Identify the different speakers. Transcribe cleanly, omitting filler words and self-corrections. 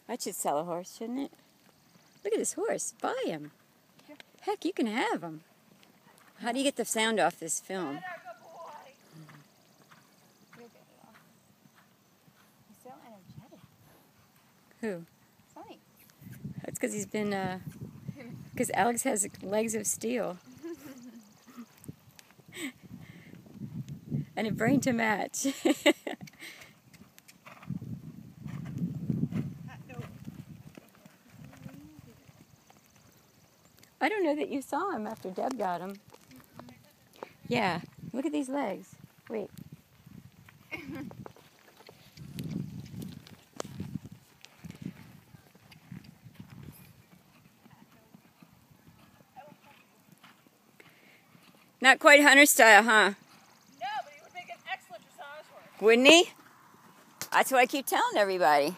Speaker 1: I should sell a horse, shouldn't it? Look at this horse. Buy him. Heck, you can have him. How do you get the sound off this film?
Speaker 2: He's so energetic.
Speaker 1: Who?
Speaker 2: Sonny.
Speaker 1: That's because he's been, because Alex has legs of steel. And a brain to match. I don't know that you saw him after Deb got him. Yeah, look at these legs. Wait. Not quite hunter style, huh?
Speaker 2: No, but he would make an excellent dressage horse.
Speaker 1: Wouldn't he? That's what I keep telling everybody.